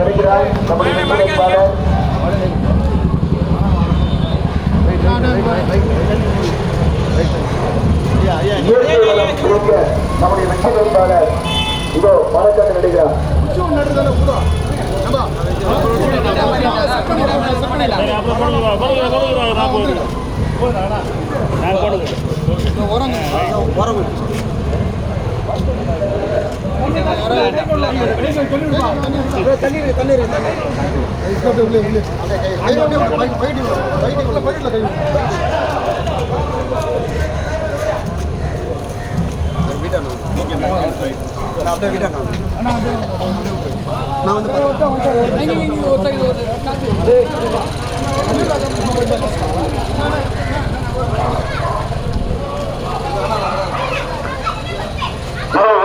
நினைக்கிறார் நம்முடைய வேட்பாளர். நம்முடைய வெற்றி வேட்பாளர் இதோ வணக்கத்தை நடிக்கிறார்.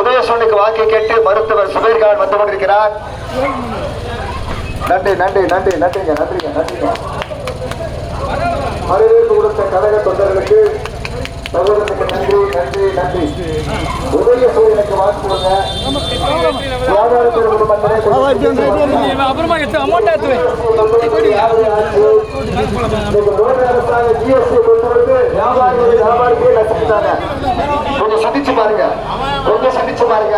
உதயசூனுக்கு வாக்கு கேட்டு மருத்துவர் சுபேர்கான் வந்து கொண்டிருக்கிறார். நன்றி நன்றி நன்றி நன்றிங்க நன்றிங்க நன்றிங்க. வரவேற்பு கொடுத்த கழக தொண்டர்களுக்கு சகோதரனுக்கு நன்றி நன்றி நன்றி. உதயசூரியனுக்கு வாக்கு கொடுங்க. கொஞ்சம் சந்திச்சு பாருங்க, கொஞ்சம் சந்திச்சு பாருங்க.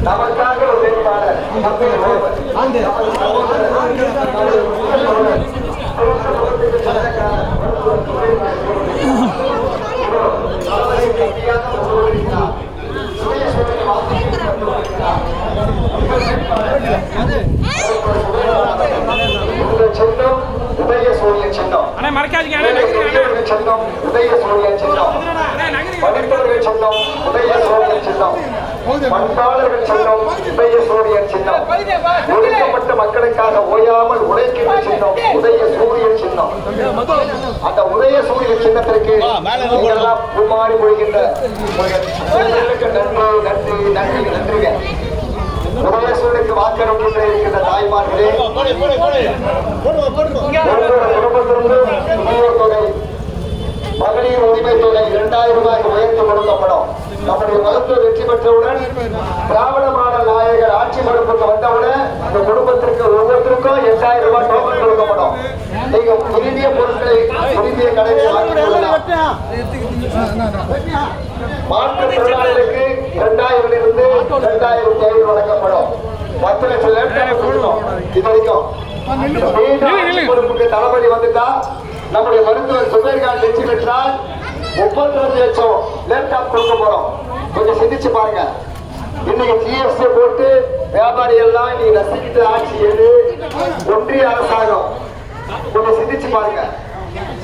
நமக்காக ஒரு வேட்பாளர் சின்னம் உதயசூரிய சின்னம். சின்னம் உதயசூரிய சின்னம். மருத்துவர்கள் சின்னம் உதயசூரிய சின்னம். பண்பாளர்கள் சின்னம் உதயசூரிய சின்னம். ஒடுக்கப்பட்ட மக்களுக்காக ஓயாமல் உழைக்கின்ற சின்னம் உதயசூரிய சின்னம். அந்த உதயசூரிய சின்னத்திற்கு புமாறி மொழிகின்ற நன்றி நன்றி நன்றி நன்றிங்க. உதயசூரியனுக்கு வாக்களிக்கின்ற இருக்கின்ற தாய்மார்களே, குடும்பத்திற்கு தொகை மகளிர் உரிமை தொகை 2000 ரூபாய்க்கு உயர்த்தி கொடுக்கப்படும். நம்முடைய மருத்துவ வெற்றி பெற்றவுடன் திராவிட மாடல் நாயகர் ஆட்சி பொறுப்புக்கு வந்தவுடன் அந்த குடும்பத்திற்கு ஒவ்வொருத்தருக்கும் 8000 ரூபாய் டோக்கன் கொடுக்கப்படும். நீங்க விரும்பிய பொருட்களை விரும்பிய கடையை வாங்கிக் கொள்ளலாம். மாற்றுத் தொழிலாளர்களுக்கு 2000 இருந்து 2500 வழங்கப்படும். 10 லட்சம் லேப்டாப் கொடுக்கணும். இது வரைக்கும் பொறுப்புக்கு தளபதி வந்துட்டா நம்முடைய மருத்துவர் சுபேர்கான் வெற்றி பெற்றால் 32 லட்சம் லேப்டாப் கொடுக்க போறோம். கொஞ்சம் சிந்திச்சு பாருங்க. இன்னைக்கு ஜிஎஸ்டி போட்டு வியாபாரி எல்லாம் இன்னைக்கு ரசிக்கிட்டு ஆட்சி எது ஒன்றிய அரசாங்கம். கொஞ்சம் சிந்திச்சு பாருங்க.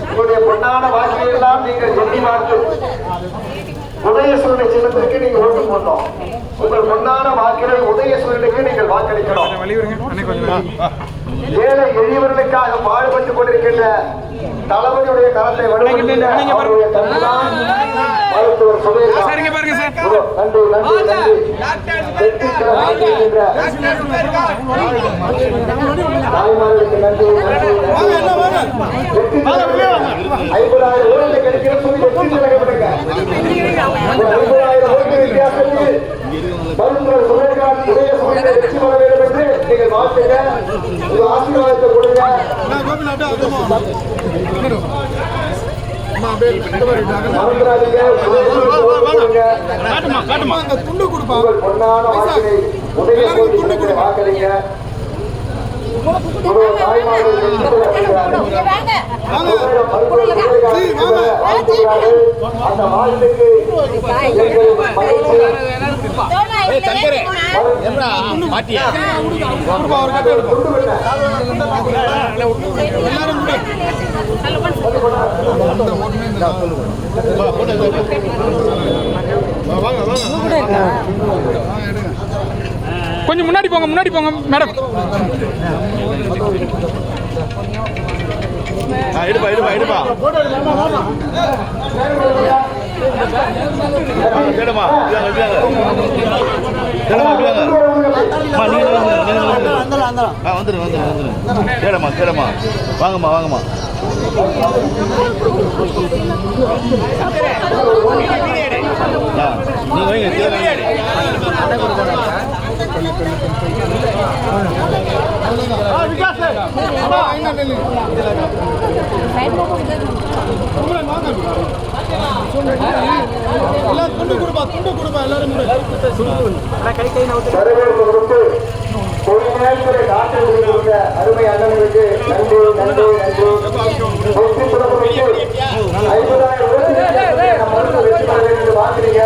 உங்களுடைய பொன்னான வாக்குகள் எல்லாம் நீங்கள் எண்ணி பார்த்து உதயசூரிய சின்னத்திற்கு நீங்க ஓட்டு போடணும். உங்கள் பொன்னான வாக்குகளை உதயசூரியனுக்கு நீங்கள் வாக்களிக்கணும். ஏழை எளியவர்களுக்காக பாடுபட்டுக் கொண்டிருக்கின்ற தளபதியுடைய கரத்தை மருத்துவர் சுபேர்கான். நன்றி நன்றி நன்றி. தாய்மார்களுக்கு நன்றி நன்றி. 50,000 ஓட்டுகள் கிடைக்கிற சொல்லி வெற்றி நடக்கப்படுங்க. 50,000 ஓட்டுகள் வித்தியாசத்தில் மருத்துவர் சுபேர்கான் உதயசூரியனை வெற்றி பெற வேண்டும் என்று நீங்கள் வாழ்த்துங்க. ஒரு ஆசீர்வாதத்தை கொடுங்க. பொன்னான வாக்கினை உதயசூரியனுக்கு வாக்களிங்க. அந்த வாழ்த்துக்கு கொஞ்சம் முன்னாடி போங்க மேடம். எடுப்பா வாங்கம்மா நீங்க வைங்க கீழே அருமை அண்ணனுக்கு நன்றி நன்றி நன்றி. வாக்குறீங்க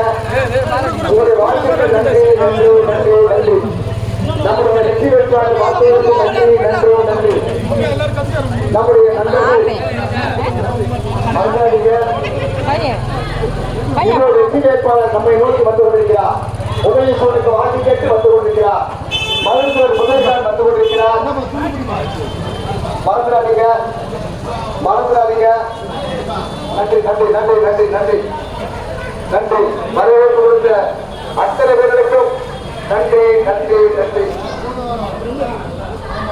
உங்களுடைய வாழ்க்கைக்கு நன்றி நன்றி நன்றி நன்றி.